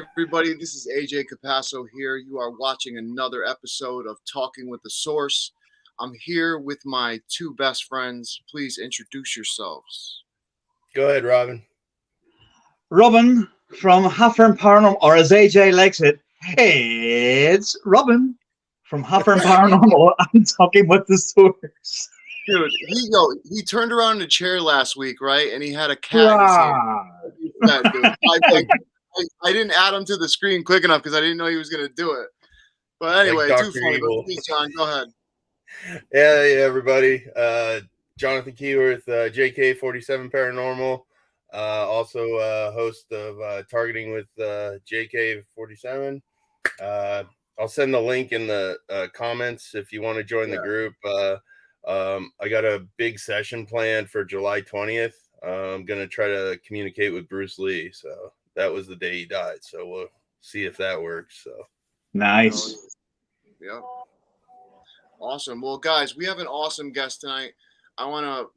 everybody. This is AJ Capasso here. You are watching another episode of Talking with the Source. I'm here with my two best friends. Please introduce yourselves. Go ahead, Robin. Robin from Halfern Paranormal, or as AJ likes it, it's Robin from Halfern Paranormal. I'm talking with the source. Dude, he turned around in a chair last week, right? And he had a cat in his hand. Dude. I didn't add him to the screen quick enough because I didn't know he was going to do it. But anyway, too funny. Please, John, go ahead. Yeah, everybody. Jonathan Keyworth, JK47 Paranormal. Also host of Targeting with JK47. I'll send the link in the comments if you want to join the group. I got a big session planned for July 20th. I'm going to try to communicate with Bruce Lee. So that was the day he died. So we'll see if that works. So nice. Yep. Awesome. Well, guys, we have an awesome guest tonight. I want to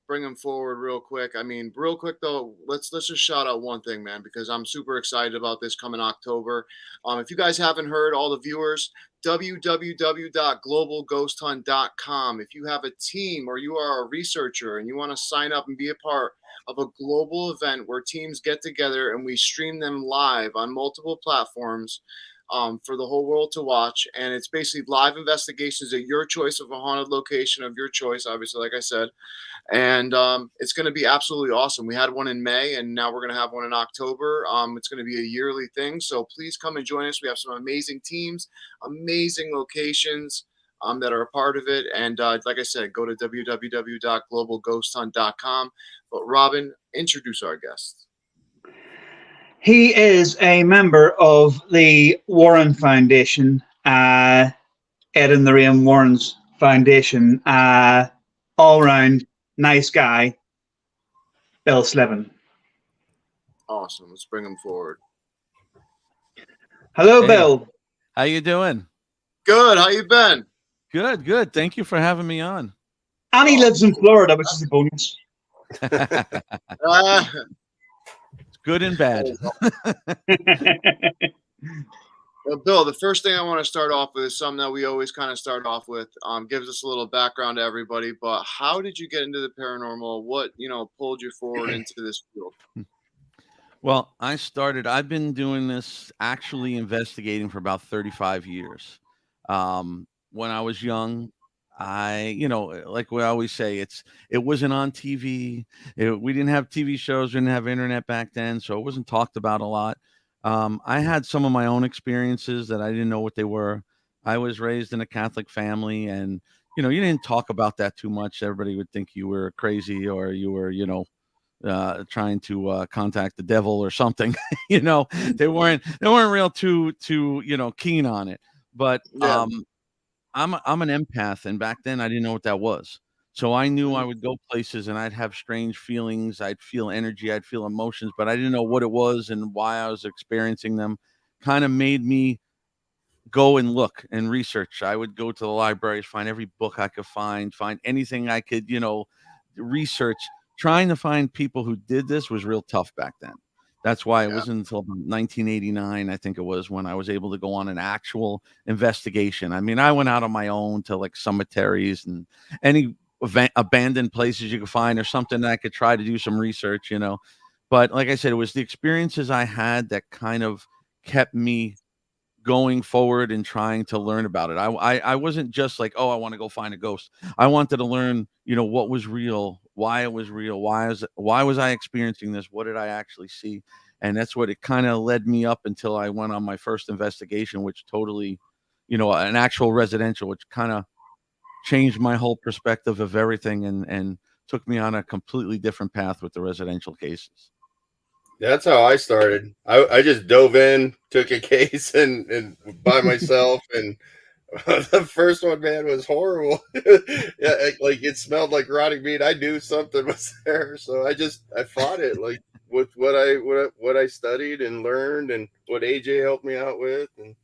bring him forward real quick. I mean, real quick though, let's just shout out one thing, man, because I'm super excited about this coming October. If you guys haven't heard, all the viewers, www.globalghosthunt.com. If you have a team or you are a researcher and you want to sign up and be a part of a global event where teams get together and we stream them live on multiple platforms for the whole world to watch, and it's basically live investigations at your choice of a haunted location of your choice, obviously, like I said, and it's going to be absolutely awesome. We had one in May, and now we're going to have one in October. It's going to be a yearly thing, so please come and join us. We have some amazing teams, amazing locations that are a part of it, and like I said, go to www.globalghosthunt.com. But Robin, introduce our guest. He is a member of the Warren Foundation, Ed and Lorraine Warren's Foundation, all-round nice guy, Bill Slevin. Awesome. Let's bring him forward. Hello, Bill. How you doing? Good. How you been? Good. Thank you for having me on. And he lives in Florida, which is a bonus. Good and bad. Well, Bill, the first thing I want to start off with is something that we always kind of start off with. Gives us a little background to everybody, but how did you get into the paranormal? What, pulled you forward into this field? Well, I've been doing this, actually investigating for about 35 years. When I was young, like we always say, it wasn't on TV. We didn't have TV shows, we didn't have internet back then, so it wasn't talked about a lot. I had some of my own experiences that I didn't know what they were. I was raised in a Catholic family, and you didn't talk about that too much. Everybody would think you were crazy or you were, trying to contact the devil or something. They weren't real too keen on it. But I'm an empath, and back then I didn't know what that was. So I knew I would go places and I'd have strange feelings. I'd feel energy, I'd feel emotions, but I didn't know what it was and why I was experiencing them. Kind of made me go and look and research. I would go to the libraries, find every book I could find anything I could, research. Trying to find people who did this was real tough back then. That's why it wasn't until 1989, I think it was, when I was able to go on an actual investigation. I mean, I went out on my own to like cemeteries and any abandoned places you could find or something that I could try to do some research, But like I said, it was the experiences I had that kind of kept me going forward and trying to learn about it. I wasn't just like, oh, I want to go find a ghost. I wanted to learn, what was real, why it was real, why was I experiencing this, what did I actually see? And that's what it kind of led me up until I went on my first investigation, which totally, an actual residential, which kind of changed my whole perspective of everything and took me on a completely different path with the residential cases. That's how I started. I just dove in, took a case and by myself, and the first one, man, was horrible. Like it smelled like rotting meat. I knew something was there, so I fought it like with what I studied and learned and what AJ helped me out with, and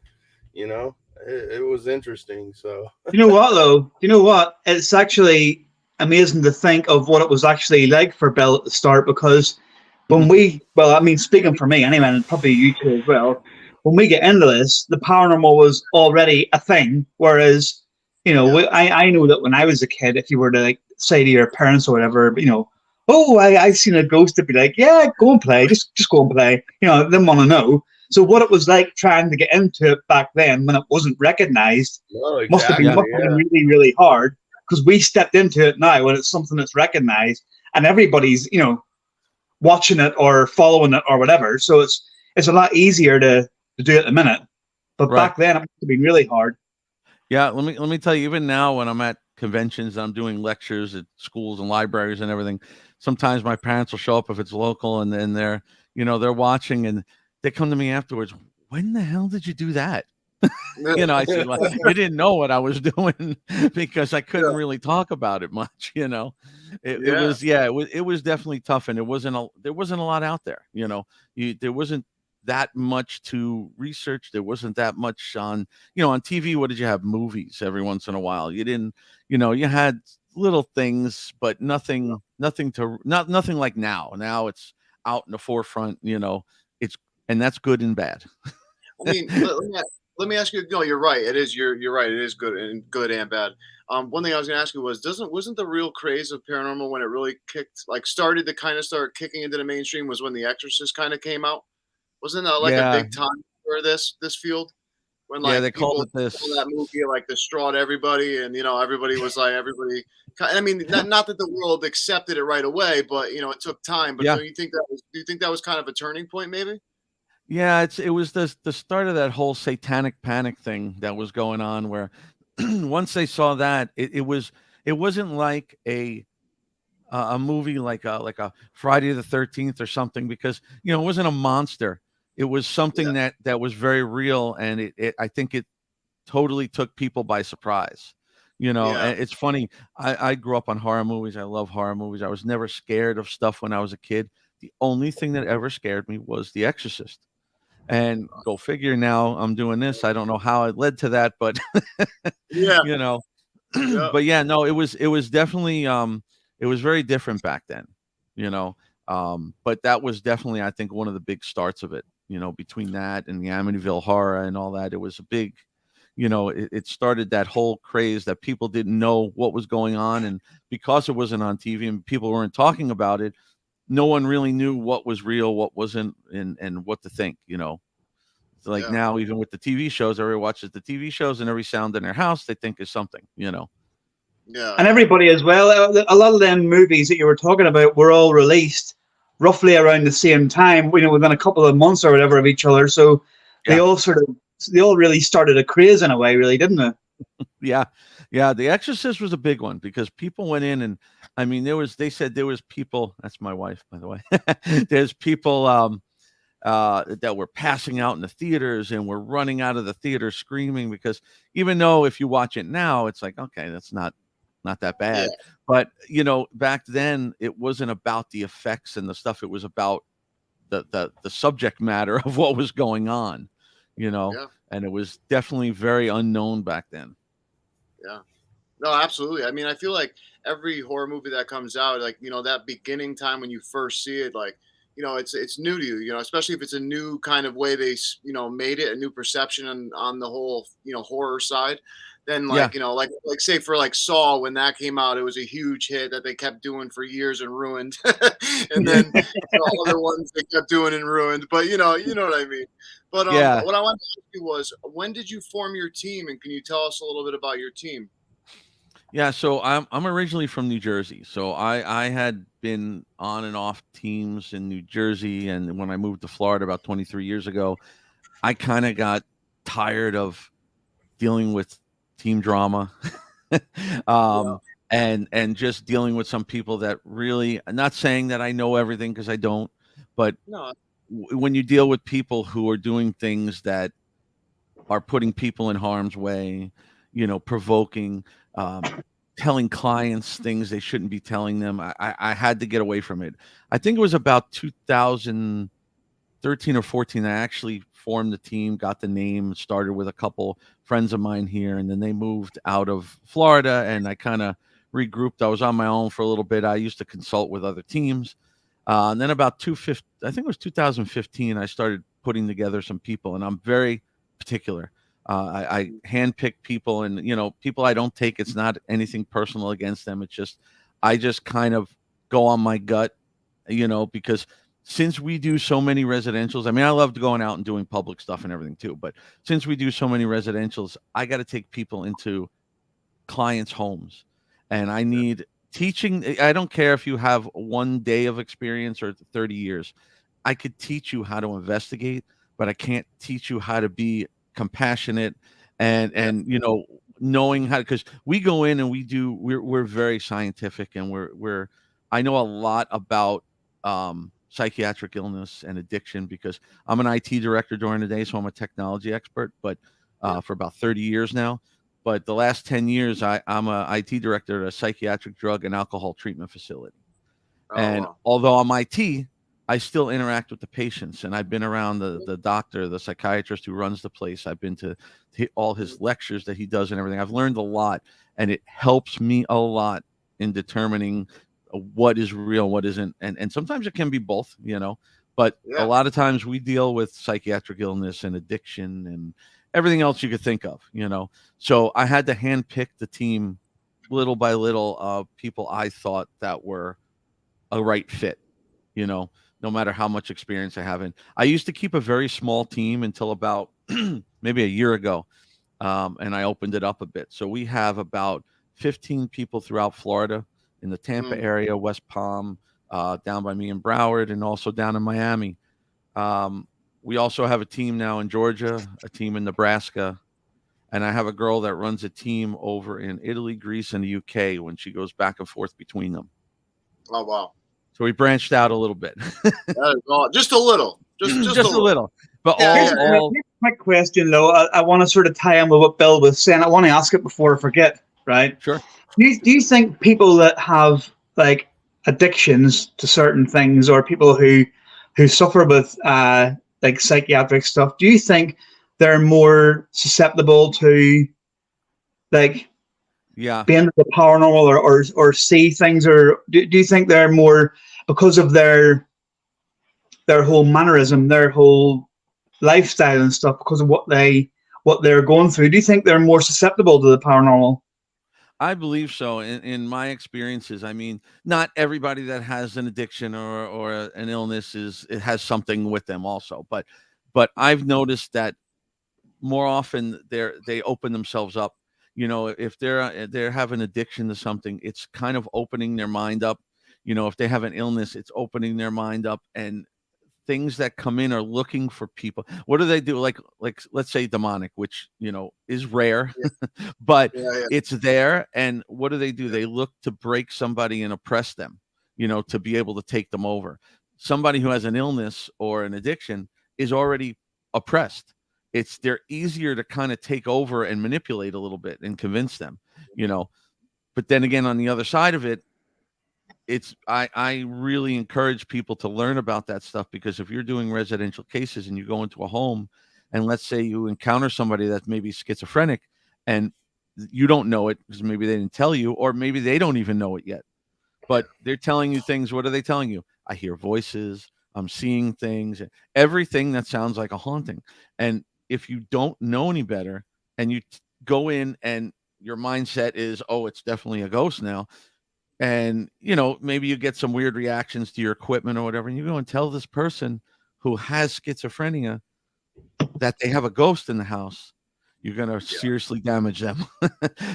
it was interesting. So you know what though? You know what? It's actually amazing to think of what it was actually like for Bill at the start, because when speaking for me anyway, and probably you too as well, when we get into this, the paranormal was already a thing. Whereas, I know that when I was a kid, if you were to like say to your parents or whatever, oh, I've seen a ghost, they'd be like, yeah, go and play, just go and play. They didn't want to know. So what it was like trying to get into it back then when it wasn't recognized must have been really, really hard, because we stepped into it now when it's something that's recognized and everybody's, watching it or following it or whatever. So it's a lot easier to do it at the minute. But back then it must have been really hard. Yeah, let me tell you, even now when I'm at conventions, I'm doing lectures at schools and libraries and everything. Sometimes my parents will show up if it's local, and then they're watching, and they come to me afterwards. When the hell did you do that? I said, like, you didn't know what I was doing because I couldn't really talk about it much. It was definitely tough, and there wasn't a lot out there. There wasn't that much to research. There wasn't that much on TV. What did you have? Movies every once in a while. You didn't, you had little things, but nothing like now. Now it's out in the forefront. And that's good and bad. I mean, let me ask you. No, you're right. It is. You're right. It is good and bad. One thing I was going to ask you was, wasn't the real craze of paranormal when it really started to kind of start kicking into the mainstream was when The Exorcist kind of came out? Wasn't that like a big time for this field? When they called it this. That movie like distraught everybody, and everybody was like everybody. I mean, not that the world accepted it right away, but it took time. But do you think that was kind of a turning point, maybe? Yeah, it was the start of that whole satanic panic thing that was going on, where once they saw that, it wasn't like a movie like a Friday the 13th or something, because it wasn't a monster. It was something that was very real, and I think it totally took people by surprise. And it's funny. I grew up on horror movies. I love horror movies. I was never scared of stuff when I was a kid. The only thing that ever scared me was The Exorcist. And go figure, now I'm doing this. I don't know how it led to that, but but yeah, no, it was definitely it was very different back then, but that was definitely, I think, one of the big starts of it, between that and the Amityville Horror and all that. It was a big, it started that whole craze that people didn't know what was going on, and because it wasn't on TV and people weren't talking about it, no one really knew what was real, what wasn't, and what to think, now, even with the TV shows, everybody watches the TV shows, and every sound in their house they think is something, Yeah. And everybody as well. A lot of them movies that you were talking about were all released roughly around the same time, within a couple of months or whatever of each other. So they all really started a craze in a way, really, didn't they? Yeah. The Exorcist was a big one because people went in, and I mean, they said there was people. That's my wife, by the way. There's people that were passing out in the theaters and were running out of the theater screaming, because even though if you watch it now, it's like, okay, that's not that bad. Yeah. But back then it wasn't about the effects and the stuff. It was about the subject matter of what was going on, and it was definitely very unknown back then. Yeah. No, absolutely. I mean, I feel like every horror movie that comes out, like, that beginning time when you first see it, like, it's new to you, especially if it's a new kind of way they, made it, a new perception on the whole, horror side. Then like, like say for like Saw, when that came out, it was a huge hit that they kept doing for years and ruined. And then other ones they kept doing and ruined, but you know what I mean? But what I wanted to ask you was, when did you form your team, and can you tell us a little bit about your team? Yeah, so I'm originally from New Jersey. So I had been on and off teams in New Jersey, and when I moved to Florida about 23 years ago, I kind of got tired of dealing with team drama. And just dealing with some people that really, not saying that I know everything, because I don't, but when you deal with people who are doing things that are putting people in harm's way, provoking, telling clients things they shouldn't be telling them, I had to get away from it. I think it was about 2013 or 14 I actually formed the team, got the name, started with a couple friends of mine here, and then they moved out of Florida, and I kind of regrouped. I was on my own for a little bit. I used to consult with other teams, and then about I think it was 2015, I started putting together some people, and I'm very particular. I handpick people, and people I don't take. It's not anything personal against them. It's just I just kind of go on my gut, because since we do so many residentials, I mean, I loved going out and doing public stuff and everything too. But since we do so many residentials, I got to take people into clients' homes, and I need teaching. I don't care if you have 1 day of experience or 30 years. I could teach you how to investigate, but I can't teach you how to be compassionate and knowing how, because we go in and we're very scientific, and we're I know a lot about psychiatric illness and addiction because I'm an IT director during the day, so I'm a technology expert, but for about 30 years now. But the last 10 years, I'm a IT director at a psychiatric drug and alcohol treatment facility. Oh, And wow. although I'm IT, I still interact with the patients, and I've been around the doctor, the psychiatrist who runs the place. I've been to all his lectures that he does and everything. I've learned a lot, and it helps me a lot in determining what is real, what isn't. And sometimes it can be both, but a Yeah. lot of times we deal with psychiatric illness and addiction and everything else you could think of, So I had to handpick the team little by little of people I thought that were a right fit, no matter how much experience I have in. I used to keep a very small team until about maybe a year ago, and I opened it up a bit. So we have about 15 people throughout Florida, in the Tampa area, West Palm, down by me in Broward, and also down in Miami. We also have a team now in Georgia, a team in Nebraska, and I have a girl that runs a team over in Italy, Greece, and the UK when she goes back and forth between them. Oh, wow. So we branched out a little bit. That is all, just a little. Just a little. But Yeah, Here's a quick question, though. I want to sort of tie in with what Bill was saying. I want to ask it before I forget, right? Sure. Do you think people that have like addictions to certain things, or people who suffer with like psychiatric stuff, do you think they're more susceptible to like Yeah. being the paranormal or see things, or do you think they're more because of their whole mannerism, their whole lifestyle and stuff, because of what they're going through? Do you think they're more susceptible to the paranormal? I believe so. In my experiences, I mean, not everybody that has an addiction or an illness it has something with them also, but I've noticed that more often they open themselves up. If they have an addiction to something, it's kind of opening their mind up. If they have an illness, it's opening their mind up, and things that come in are looking for people. What do they do? Like let's say demonic, which is rare, but yeah. it's there. And what do? They look to break somebody and oppress them, to be able to take them over. Somebody who has an illness or an addiction is already oppressed. They're easier to kind of take over and manipulate a little bit and convince them, but then again, on the other side of it, I really encourage people to learn about that stuff, because if you're doing residential cases and you go into a home and let's say you encounter somebody that's maybe schizophrenic and you don't know it because maybe they didn't tell you, or maybe they don't even know it yet, but they're telling you things. What are they telling you? I hear voices, I'm seeing things, everything that sounds like a haunting. And if you don't know any better and you go in and your mindset is, oh, it's definitely a ghost now, and maybe you get some weird reactions to your equipment or whatever, and you go and tell this person who has schizophrenia that they have a ghost in the house, you're going to seriously damage them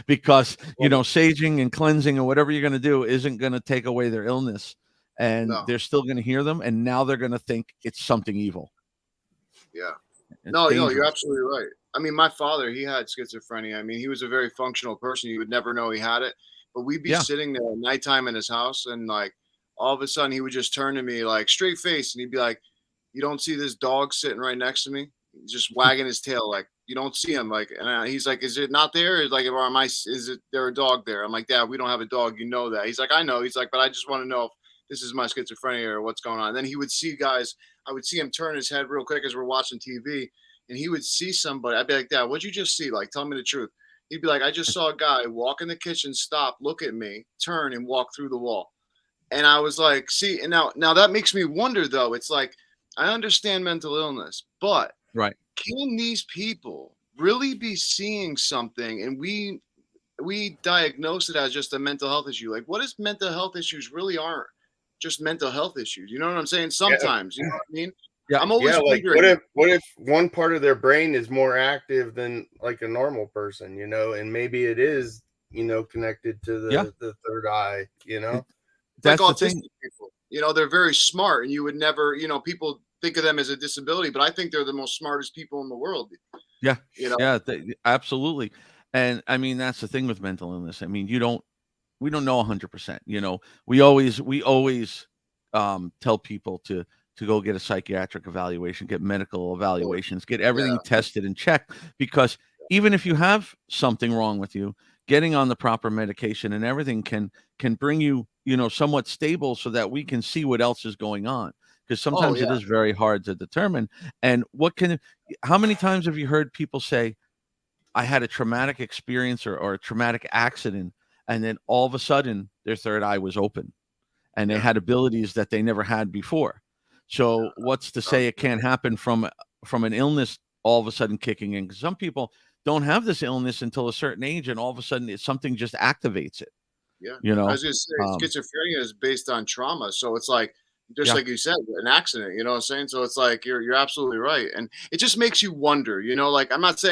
because saging and cleansing or whatever you're going to do isn't going to take away their illness, and they're still going to hear them, and now they're going to think it's something evil. Yeah. It's No, dangerous. you're absolutely right. I mean, my father, he had schizophrenia. I mean, he was a very functional person. You would never know he had it. But we'd be sitting there at nighttime in his house, and like all of a sudden he would just turn to me like straight face, and he'd be like, "You don't see this dog sitting right next to me?" He's just wagging his tail, like, "You don't see him?" Like, and he's like, "Is it not there? Is it there a dog there?" I'm like, "Dad, we don't have a dog. You know that." He's like, "I know." He's like, "But I just want to know if this is my schizophrenia or what's going on." And then he would see guys. I would see him turn his head real quick as we're watching TV, and he would see somebody. I'd be like, "Dad, what'd you just see? Like, tell me the truth." He'd be like, "I just saw a guy walk in the kitchen, stop, look at me, turn, and walk through the wall." And I was like, "See," and now that makes me wonder, though. It's like, I understand mental illness, but Right. can these people really be seeing something and we diagnose it as just a mental health issue? Like, what if mental health issues really aren't just mental health issues? You know what I'm saying? Yeah. Sometimes, you know what I mean? Yeah. I'm Yeah, always like wondering. what if one part of their brain is more active than like a normal person, you know, and maybe it is, you know, connected to Yeah. the third eye, you know? Like That's the autistic thing. people. You know, they're very smart, and you would never, you know, people think of them as a disability, but I think they're the most smartest people in the world. Yeah. You know, Yeah. Absolutely. And I mean, that's the thing with mental illness. I mean, we don't know 100%. You know, we always tell people to go get a psychiatric evaluation, get medical evaluations, get yeah. everything tested and checked, because even if you have something wrong with you, getting on the proper medication and everything can bring you, you know, somewhat stable so that we can see what else is going on, because Oh sometimes it yeah. is very hard to determine. And how many times have you heard people say, I had a traumatic experience or a traumatic accident, and then all of a sudden their third eye was open and they Yeah. had abilities that they never had before. So what's to say it Yeah. can't happen from an illness all of a sudden kicking in? 'Cause some people don't have this illness until a certain age, and all of a sudden something just activates it. Yeah. You I know, was gonna say um, schizophrenia is based on trauma. So it's like just yeah, like you said, an accident, you know what I'm saying? So it's like you're absolutely right. And it just makes you wonder, you know, like I'm not,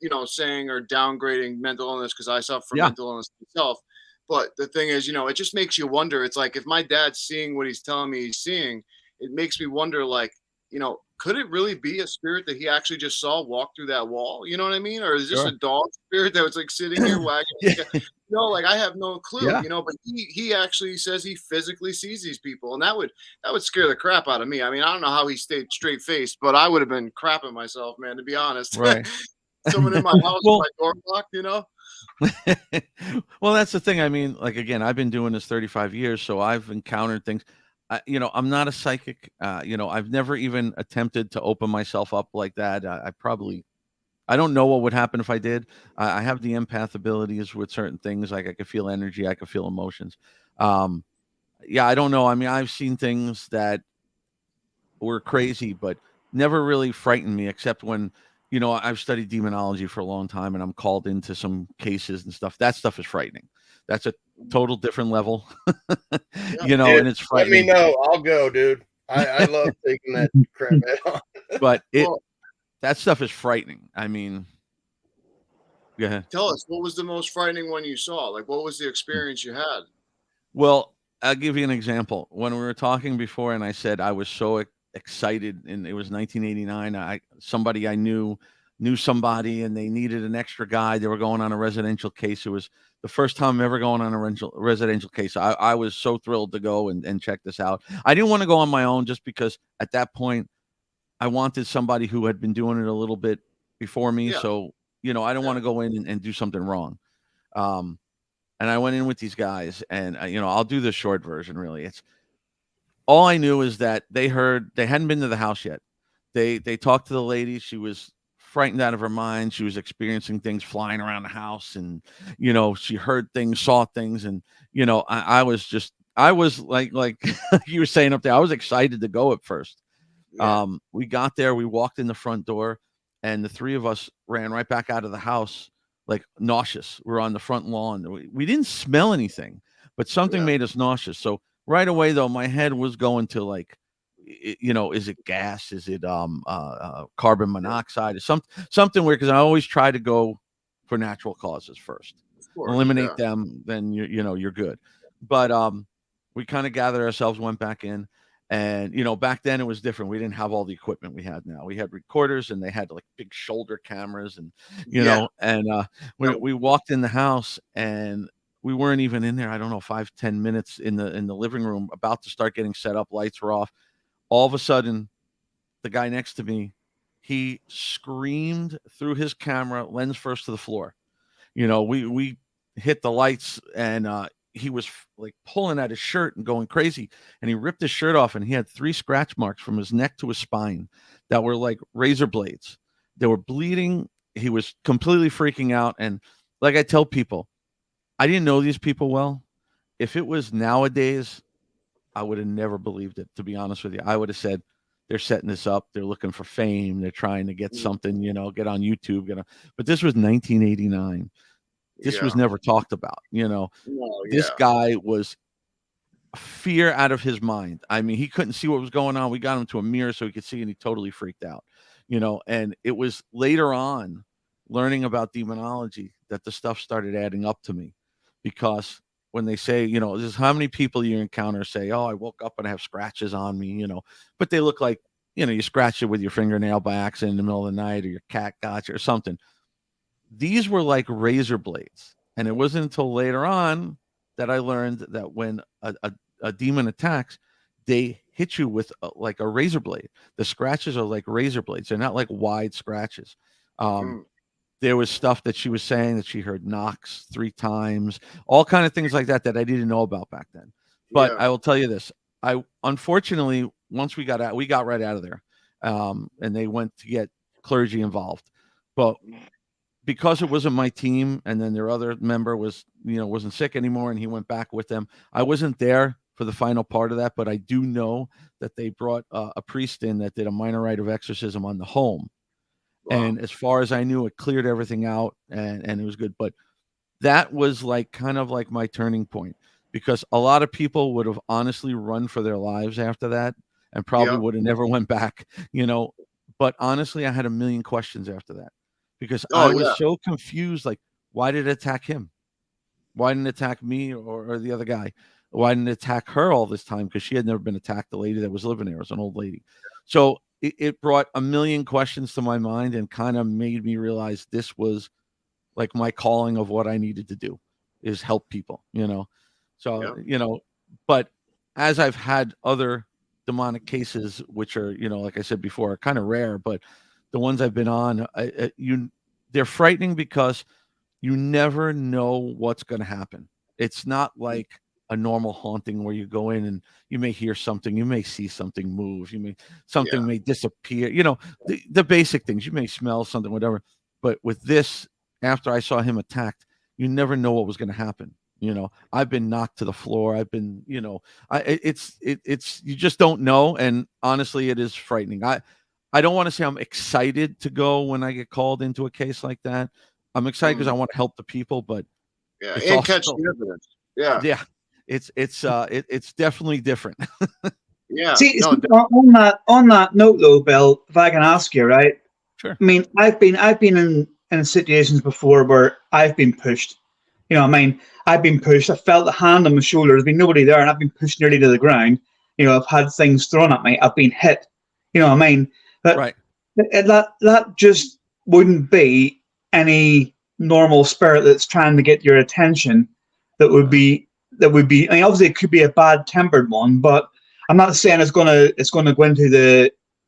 you know, saying or downgrading mental illness because I suffer from yeah, mental illness myself. But the thing is, you know, it just makes you wonder. It's like if my dad's seeing what he's telling me he's seeing, it makes me wonder, like, you know, could it really be a spirit that he actually just saw walk through that wall? You know what I mean? Or is this a sure, dog spirit that was like sitting here wagging? yeah, No, like I have no clue, yeah, you know, but he actually says he physically sees these people, and that would scare the crap out of me. I mean, I don't know how he stayed straight faced, but I would have been crapping myself, man, to be honest. right. Someone in my house with Well, my door locked, you know? well, that's the thing. I mean, like again, I've been doing this 35 years, so I've encountered things. You know, I'm not a psychic. You know, I've never even attempted to open myself up like that. I don't know what would happen if I did. I have the empath abilities with certain things. Like I could feel energy, I could feel emotions. Um, yeah, I don't know. I mean, I've seen things that were crazy, but never really frightened me, except when, you know, I've studied demonology for a long time and I'm called into some cases and stuff. That stuff is frightening. That's a total different level, Yeah. you know, Dude, and it's let me frightening. know. I'll go, dude. I love taking that crap head on. But Well, that stuff is frightening. I mean, yeah. tell us, what was the most frightening one you saw? Like, what was the experience you had? Well, I'll give you an example. When we were talking before, and I said I was so excited, and it was 1989. Somebody I knew somebody, and they needed an extra guy. They were going on a residential case. It was the first time I'm ever going on a residential case. I was so thrilled to go and check this out. I didn't want to go on my own just because at that point I wanted somebody who had been doing it a little bit before me. Yeah, So you know, I don't yeah, want to go in and do something wrong. Um, and I went in with these guys, and you know, I'll do the short version. Really, it's all I knew is that they hadn't been to the house yet. They talked to the lady. She was frightened out of her mind. She was experiencing things flying around the house, and you know, she heard things, saw things, and you know, I was like you were saying up there. I was excited to go at first. yeah. We got there, we walked in the front door, and the three of us ran right back out of the house, like nauseous. We're on the front lawn. We didn't smell anything, but something Yeah. made us nauseous. So right away, though, my head was going to like, you know, is it gas? Is it carbon monoxide? Is something weird? Because I always try to go for natural causes first, Of course, eliminate yeah. them, then you know you're good. But we kind of gathered ourselves, went back in, and you know back then it was different. We didn't have all the equipment we had now. We had recorders, and they had like big shoulder cameras, and you Yeah. know, and we walked in the house, and we weren't even in there. I don't know, 5-10 minutes in the living room, about to start getting set up. Lights were off. All of a sudden, the guy next to me, he screamed through his camera, lens first to the floor. You know, we hit the lights, and he was like pulling at his shirt and going crazy, and he ripped his shirt off, and he had 3 scratch marks from his neck to his spine that were like razor blades. They were bleeding. He was completely freaking out, and like I tell people, I didn't know these people well. If it was nowadays, I would have never believed it, to be honest with you. I would have said, they're setting this up. They're looking for fame. They're trying to get Mm. something, get on YouTube. But this was 1989. This was Yeah. never talked about. No, This yeah. guy was fear out of his mind. I mean, he couldn't see what was going on. We got him to a mirror so he could see, and he totally freaked out. And it was later on learning about demonology that the stuff started adding up to me, because when they say, this is how many people you encounter say, oh, I woke up and I have scratches on me, but they look like, you scratched it with your fingernail by accident in the middle of the night, or your cat got you or something. These were like razor blades. And it wasn't until later on that I learned that when a demon attacks, they hit you with like a razor blade. The scratches are like razor blades. They're not like wide scratches. Mm. There was stuff that she was saying that she heard knocks 3 times, all kind of things like that I didn't know about back then. But Yeah. I will tell you this. I unfortunately, once we got right out of there. And they went to get clergy involved. But because it wasn't my team, and then their other member wasn't sick anymore, and he went back with them, I wasn't there for the final part of that, but I do know that they brought a priest in that did a minor rite of exorcism on the home. Wow. And as far as I knew, it cleared everything out, and it was good. But that was like kind of like my turning point, because a lot of people would have honestly run for their lives after that and probably Yep. would have never went back, But honestly, I had a million questions after that, because I Oh, was yeah. so confused. Like, why did it attack him? Why didn't it attack me or the other guy? Why didn't it attack her all this time? Because she had never been attacked. The lady that was living there was an old lady. So it brought a million questions to my mind and kind of made me realize this was like my calling of what I needed to do, is help people, So, Yep. But as I've had other demonic cases, which are, like I said before, are kind of rare, but the ones I've been on, they're frightening because you never know what's going to happen. It's not like a normal haunting where you go in and you may hear something, you may see something move, something Yeah. may disappear, the basic things. You may smell something, whatever. But with this, after I saw him attacked, you never know what was going to happen. I've been knocked to the floor. I've been, it's you just don't know. And honestly, it is frightening. I don't want to say I'm excited to go when I get called into a case like that. I'm excited because I Mm. want to help the people, but Yeah. it's And catch also, the evidence. Yeah. yeah, it's definitely different. Yeah. See, No. on that note, though, Bill, if I can ask you, right? Sure. I mean, I've been in situations before where I've been pushed. I've been pushed. I felt the hand on my shoulder. There's been nobody there, and I've been pushed nearly to the ground. I've had things thrown at me. I've been hit. You know what I mean? But Right. that just wouldn't be any normal spirit that's trying to get your attention. That would be. I mean, obviously, it could be a bad-tempered one, but I'm not saying it's gonna go into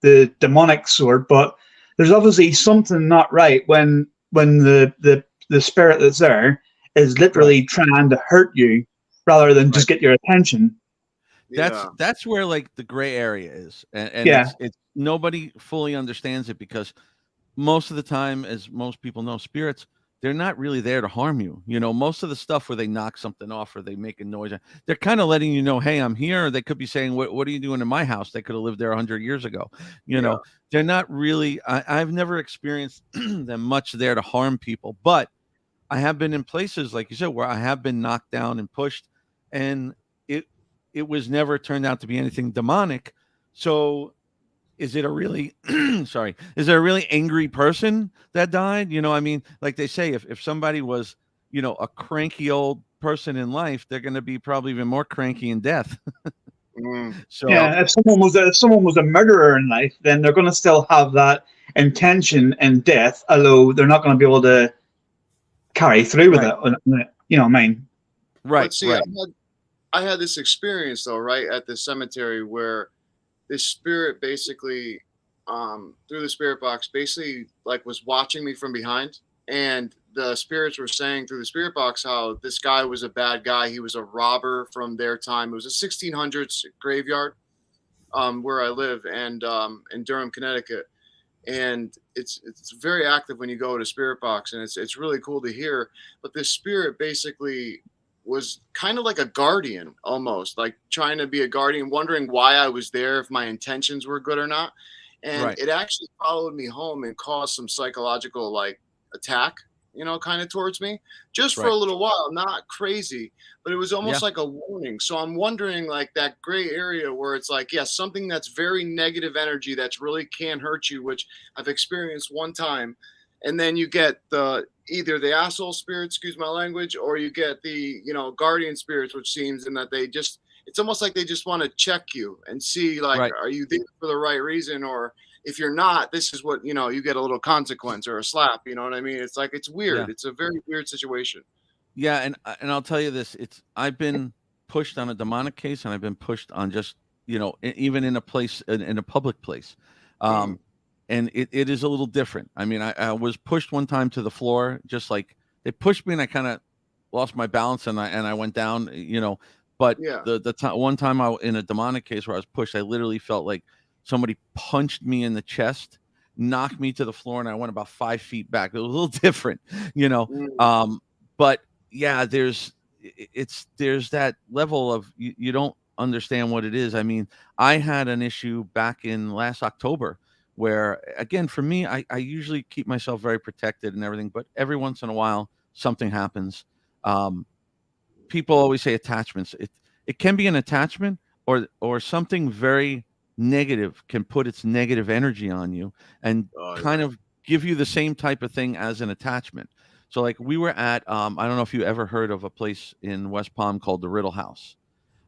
the demonic sort. But there's obviously something not right when the spirit that's there is literally trying to hurt you rather than just get your attention. Yeah. That's where like the gray area is, and Yeah. it's nobody fully understands it, because most of the time, as most people know, spirits, they're not really there to harm you. Most of the stuff where they knock something off or they make a noise, they're kind of letting you know, hey, I'm here. Or they could be saying, what are you doing in my house? They could have lived there 100 years ago. Yeah. They're not really, I've never experienced them much there to harm people, but I have been in places, like you said, where I have been knocked down and pushed, and it it was never turned out to be anything demonic. So is it a really sorry, is there a really angry person that died? I mean, like they say, if somebody was, a cranky old person in life, they're going to be probably even more cranky in death. Mm. So Yeah, if someone was a murderer in life, then they're going to still have that intention in death, although they're not going to be able to carry through with right, it. You know what I mean? right, But see, right, I had this experience though, right at the cemetery where this spirit basically, through the spirit box, basically like was watching me from behind, and the spirits were saying through the spirit box how this guy was a bad guy. He was a robber from their time. It was a 1600s graveyard, where I live, and in Durham, Connecticut. And it's very active when you go to spirit box, and it's really cool to hear. But this spirit basically was kind of like a guardian, almost like trying to be a guardian, wondering why I was there, if my intentions were good or not. And Right. it actually followed me home and caused some psychological like attack, kind of towards me, just for a Right. little while, not crazy, but it was Yeah. almost like a warning. So I'm wondering, like, that gray area where it's like, yeah, something that's very negative energy that's really can hurt you, which I've experienced one time. And then you get either the asshole spirit, excuse my language, or you get the, guardian spirits, which seems in that it's almost like they just want to check you and see, like, Right. are you there for the right reason? Or if you're not, this is what, you get a little consequence or a slap. You know what I mean? It's like, it's Yeah. weird. It's a very weird situation. Yeah, and I'll tell you this, I've been pushed on a demonic case, and I've been pushed on just, even in a place, in a public place. Mm. And it is a little different. I mean, I was pushed one time to the floor, just like they pushed me, and I kind of lost my balance, and I went down, but Yeah. one time in a demonic case where I was pushed, I literally felt like somebody punched me in the chest, knocked me to the floor, and I went about 5 feet back. It was a little different, Mm. but yeah, there's that level of you don't understand what it is. I mean, I had an issue back in last October where, again, for me, I usually keep myself very protected and everything, but every once in a while something happens. Um, People always say attachments. It can be an attachment, or something very negative can put its negative energy on you and Oh, kind yeah. of give you the same type of thing as an attachment. So like we were at I don't know if you ever heard of a place in West Palm called the Riddle House.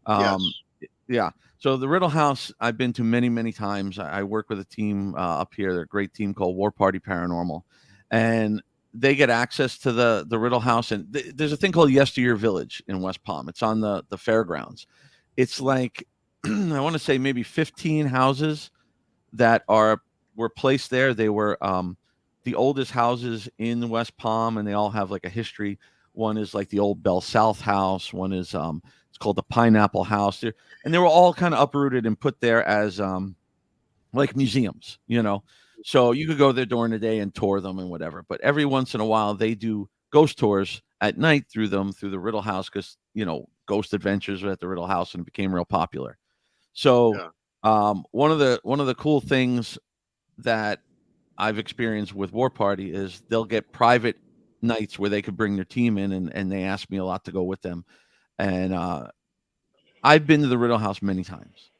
Um, Yes. yeah. So the Riddle House I've been to many, many times. I work with a team up here. They're a great team called War Party Paranormal, and they get access to the Riddle House. And there's a thing called Yesteryear Village in West Palm. It's on the fairgrounds. It's like I want to say maybe 15 houses that were placed there. They were the oldest houses in West Palm, and they all have like a history. One is like the old Bell South house. One is it's called the Pineapple House. And they were all kind of uprooted and put there as like museums, So you could go there during the day and tour them and whatever. But every once in a while, they do ghost tours at night through the Riddle House because Ghost Adventures were at the Riddle House and it became real popular. So Yeah. one of the cool things that I've experienced with War Party is they'll get private nights where they could bring their team in, and they ask me a lot to go with them. And I've been to the Riddle House many times.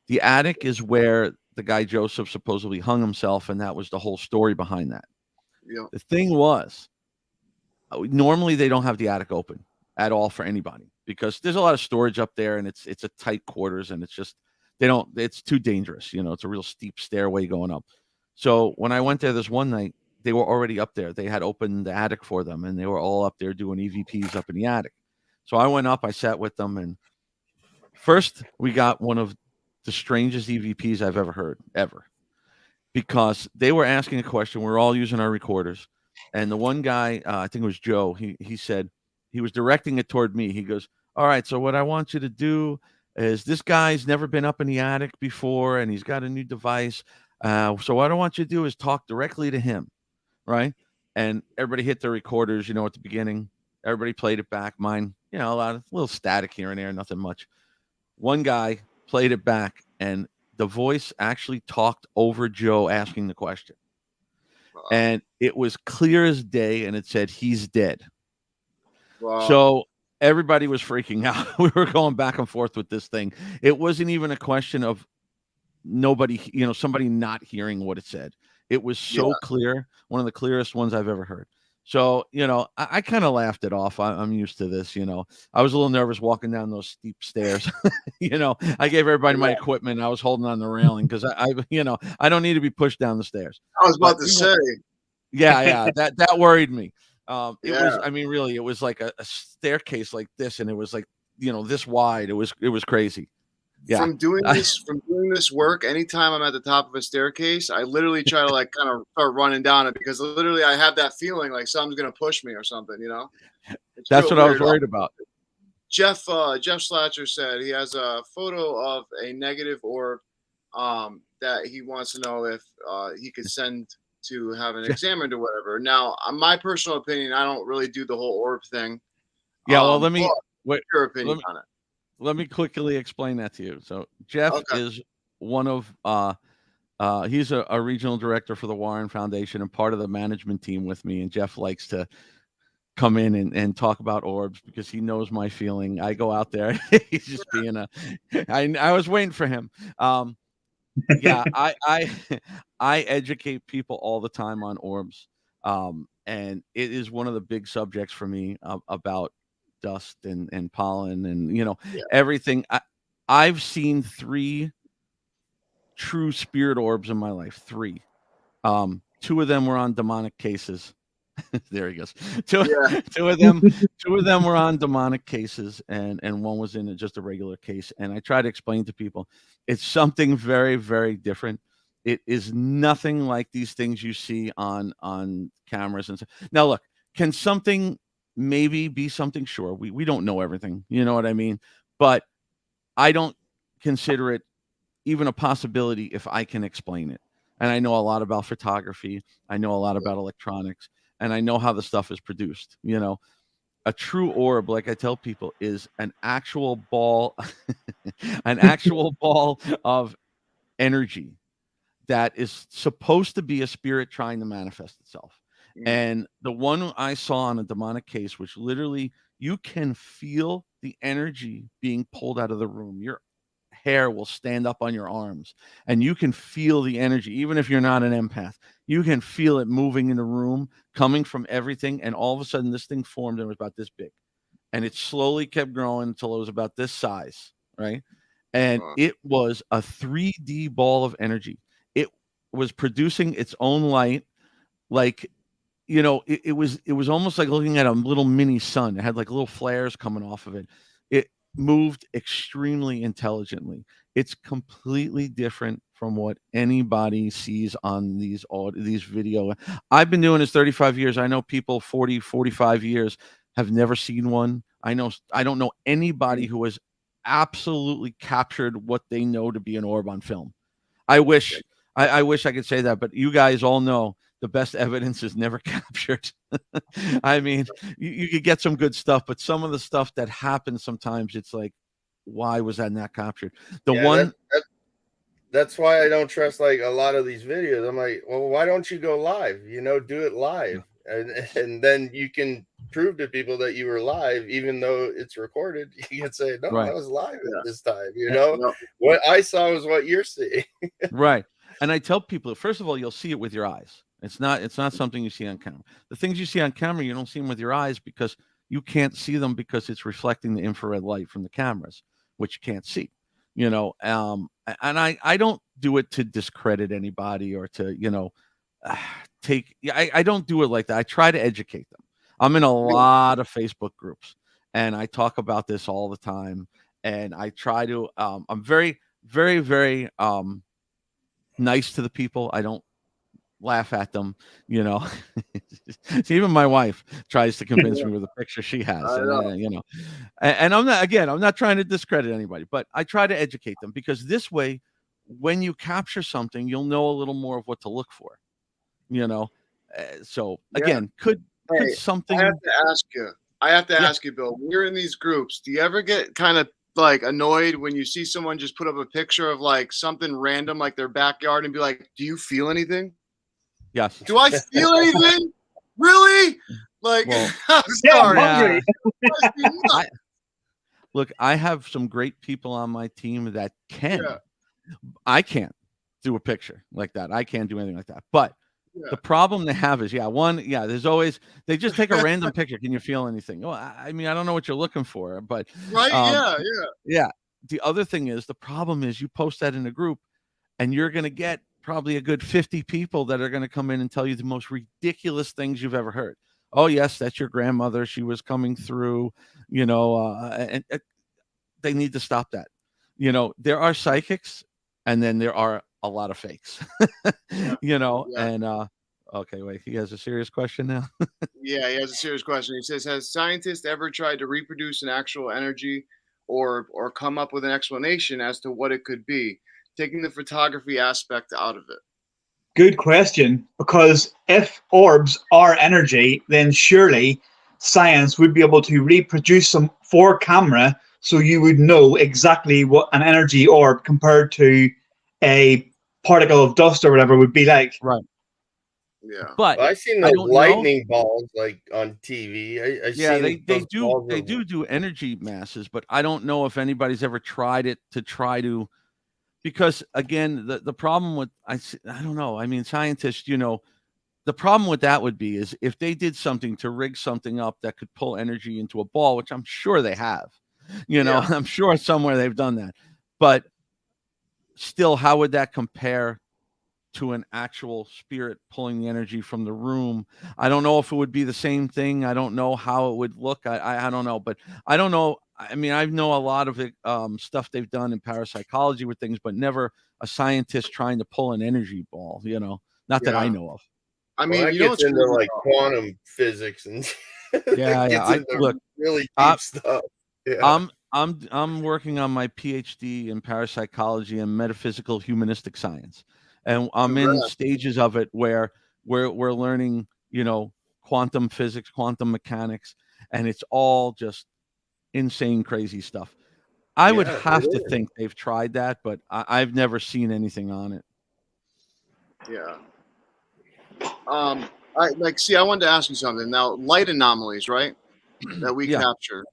The attic is where the guy Joseph supposedly hung himself, and that was the whole story behind that. Yeah. The thing was, normally they don't have the attic open at all for anybody because there's a lot of storage up there, and it's a tight quarters, and it's too dangerous. It's a real steep stairway going up. So when I went there this one night, they were already up there. They had opened the attic for them, and they were all up there doing EVPs up in the attic. So I went up, I sat with them, and first we got one of the strangest EVPs I've ever heard, ever. Because they were asking a question. We're all using our recorders. And the one guy, I think it was Joe, he said, he was directing it toward me. He goes, all right, so what I want you to do is this guy's never been up in the attic before, and he's got a new device. So what I want you to do is talk directly to him, right? And everybody hit their recorders, at the beginning. Everybody played it back. Mine, a little static here and there, nothing much. One guy played it back, and the voice actually talked over Joe asking the question. Wow. And it was clear as day, and it said, he's dead. Wow. So everybody was freaking out. We were going back and forth with this thing. It wasn't even a question of somebody not hearing what it said. It was so clear, one of the clearest ones I've ever heard. So, I kind of laughed it off. I'm used to this, I was a little nervous walking down those steep stairs. I gave everybody my equipment. I was holding on the railing because I don't need to be pushed down the stairs. I was about to say. Yeah, that worried me. It was, Yeah. I mean, really, it was like a staircase like this, and it was like, this wide. It was crazy. Yeah. From doing this work, anytime I'm at the top of a staircase, I literally try to like kind of start running down it because literally I have that feeling like something's gonna push me or something, It's That's real what I was weird. worried about. Jeff Slatcher said he has a photo of a negative orb that he wants to know if he could send to have an examined or whatever. Now, my personal opinion, I don't really do the whole orb thing. Yeah, well, let me Wait, your opinion on it. let me quickly explain that to you. So Jeff Okay. is one of he's a regional director for the Warren Foundation and part of the management team with me. And Jeff likes to come in and talk about orbs because he knows my feeling. I go out there, he's just being I was waiting for him. Yeah, I educate people all the time on orbs. And it is one of the big subjects for me about dust and pollen and everything. I've seen 3 true spirit orbs in my life. 3. 2 of them were on demonic cases. There he goes. Two of them were on demonic cases, and one was in just a regular case. And I try to explain to people, it's something very, very different. It is nothing like these things you see on cameras and stuff. Now, look, can something maybe be something? Sure, we don't know everything. You know what I mean? But I don't consider it even a possibility if I can explain it. And I know a lot about photography. I know a lot about electronics. And I know how the stuff is produced. A true orb, like I tell people, is an actual ball, an actual ball of energy that is supposed to be a spirit trying to manifest itself. And the one I saw on a demonic case, which literally you can feel the energy being pulled out of the room. Your hair will stand up on your arms and you can feel the energy. Even if you're not an empath, you can feel it moving in the room, coming from everything. And all of a sudden this thing formed and it was about this big, and it slowly kept growing until it was about this size. Right. And it was a 3D ball of energy. It was producing its own light. Like, it was almost like looking at a little mini sun. It had like little flares coming off of it. It moved extremely intelligently. It's completely different from what anybody sees on these video. I've been doing this 35 years. I know people 40, 45 years have never seen one. I don't know anybody who has absolutely captured what they know to be an orb on film. I wish I could say that, but you guys all know the best evidence is never captured. I mean, you could get some good stuff, but some of the stuff that happens sometimes, it's like, why was that not captured? That's why I don't trust like a lot of these videos. I'm like, well, why don't you go live? Do it live, and then you can prove to people that you were live, even though it's recorded. You can say, no, I was live at this time. What I saw is what you're seeing. Right. And I tell people, first of all, you'll see it with your eyes. It's not something you see on camera. The things you see on camera, you don't see them with your eyes because you can't see them because it's reflecting the infrared light from the cameras, which you can't see. And I don't do it to discredit anybody or to, I don't do it like that. I try to educate them. I'm in a lot of Facebook groups and I talk about this all the time. And I try to, I'm very, very, very nice to the people. I don't laugh at them, See, even my wife tries to convince me with a picture she has, and I'm not trying to discredit anybody, but I try to educate them because this way, when you capture something, you'll know a little more of what to look for, so again, could something I have to ask you, Bill, when you're in these groups, do you ever get kind of like annoyed when you see someone just put up a picture of like something random, like their backyard, and be like, do you feel anything? Yes. Do I feel anything? Really? Like, I'm sorry. Look, I have some great people on my team that can. I can't do a picture like that. I can't do anything like that. But the problem they have is, there's always, they just take a random picture. Can you feel anything? Well, I mean, I don't know what you're looking for, but yeah. The other thing is, the problem is you post that in a group and you're going to get probably a good 50 people that are going to come in and tell you the most ridiculous things you've ever heard. Oh, yes, that's your grandmother. She was coming through, and they need to stop that. There are psychics and then there are a lot of fakes, and okay, wait, he has a serious question now. Yeah, he has a serious question. He says, has scientists ever tried to reproduce an actual energy or come up with an explanation as to what it could be, taking the photography aspect out of it? Good question, because if orbs are energy, then surely science would be able to reproduce them for camera, so you would know exactly what an energy orb compared to a particle of dust or whatever would be like. Right. Yeah. But I've seen I those don't know. lightning balls like on TV. I've Yeah, seen they those do balls they of- do energy masses, but I don't know if anybody's ever tried it because again, the problem with I don't know. I mean, scientists, the problem with that would be is if they did something to rig something up that could pull energy into a ball, which I'm sure they have. Yeah. I'm sure somewhere they've done that. But still, how would that compare to an actual spirit pulling the energy from the room? I don't know if it would be the same thing. I don't know how it would look. I don't know, but I don't know. I mean, I know a lot of it, stuff they've done in parapsychology with things, but never a scientist trying to pull an energy ball, not that I Yeah. know of. I Well, mean, that you know gets what's into crazy like about- quantum physics and Yeah, that gets into look, really I- deep stuff. Yeah. I'm working on my PhD in parapsychology and metaphysical humanistic science, and I'm in Congrats. stages of it where we're learning, quantum physics, quantum mechanics, and it's all just insane, crazy stuff. I would Yeah, have it to is. think they've tried that, but I've never seen anything on it. Yeah. I wanted to ask you something. Now, light anomalies, right? That we Yeah. capture.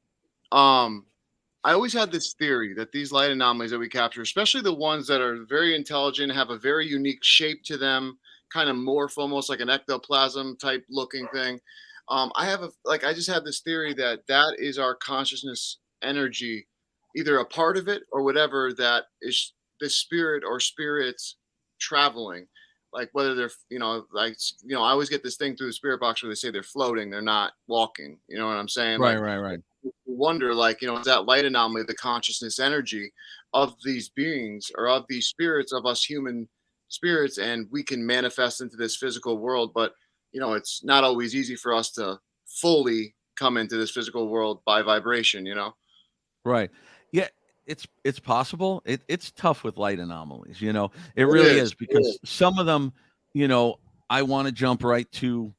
I always had this theory that these light anomalies that we capture, especially the ones that are very intelligent, have a very unique shape to them, kind of morph almost like an ectoplasm type looking thing. I just have this theory that that is our consciousness energy, either a part of it or whatever that is the spirit or spirits traveling. Like whether they're, I always get this thing through the spirit box where they say they're floating, they're not walking. You know what I'm saying? Right, Like, right. wonder, like, is that light anomaly the consciousness energy of these beings or of these spirits of us human spirits, and we can manifest into this physical world, but it's not always easy for us to fully come into this physical world by vibration. Right. Yeah, it's possible. It's tough with light anomalies, It It really is. is because some of them, I want to jump right to,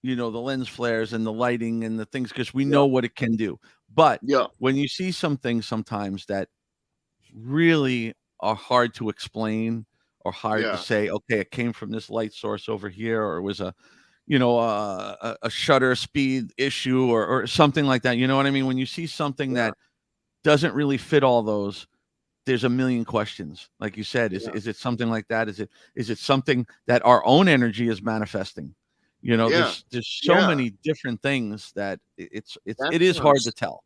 the lens flares and the lighting and the things because we know what it can do. But Yeah. when you see some things sometimes that really are hard to explain or hard to Yeah. say, okay, it came from this light source over here, or it was a shutter speed issue or something like that. You know what I mean? When you see something Yeah. that doesn't really fit all those, there's a million questions. Like you said, is it something like that? Is it something that our own energy is manifesting? Yeah. There's so many different things that it is hard to tell.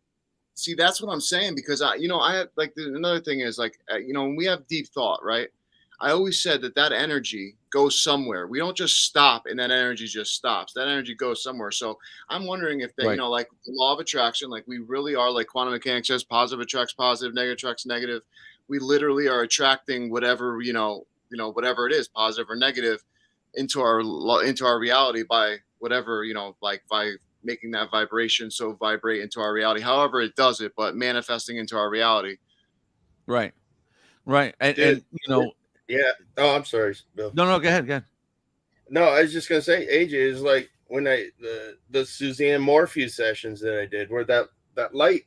See, that's what I'm saying, because I have like another thing is like, when we have deep thought, right? I always said that energy goes somewhere. We don't just stop and that energy just stops. That energy goes somewhere. So I'm wondering if that, Right. Like the law of attraction, like we really are, like quantum mechanics says, positive attracts positive, negative attracts negative. We literally are attracting whatever, whatever it is, positive or negative, into our reality by whatever, like by making that vibration so vibrate into our reality, however it does it, but manifesting into our reality. Right. And, Dude, and yeah. Oh, I'm sorry, Bill. no, go ahead. No, I was just gonna say, AJ, is like when the Suzanne Morpheus sessions that I did, where that light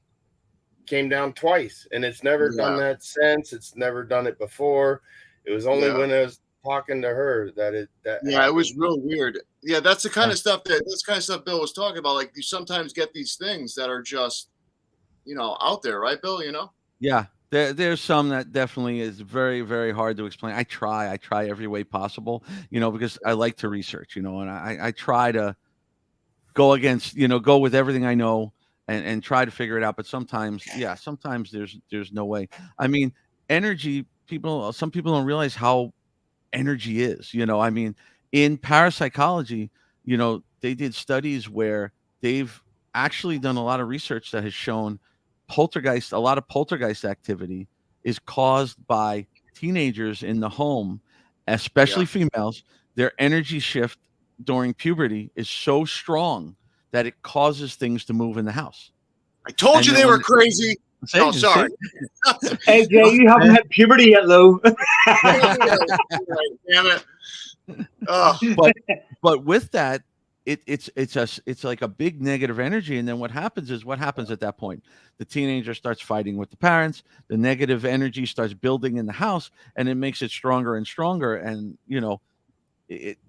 came down twice, and it's never done that since. It's never done it before. It was only when I was talking to her that happened. It was real weird. Yeah, that's the kind of stuff Bill was talking about. Like, you sometimes get these things that are just out there, right, Bill? Yeah, there's some that definitely is very, very hard to explain. I try every way possible, because I like to research, and I try to go against, go with everything I know and try to figure it out. But sometimes there's no way. I mean, energy, some people don't realize how energy is, I mean, in parapsychology, they did studies where they've actually done a lot of research that has shown a lot of poltergeist activity is caused by teenagers in the home, especially females. Their energy shift during puberty is so strong that it causes things to move in the house. I told you they were crazy. Oh, sorry. Hey, Jay, you haven't had puberty yet, though. Damn it. But with that, it's like a big negative energy, and then what happens at that point? The teenager starts fighting with the parents. The negative energy starts building in the house, and it makes it stronger and stronger. And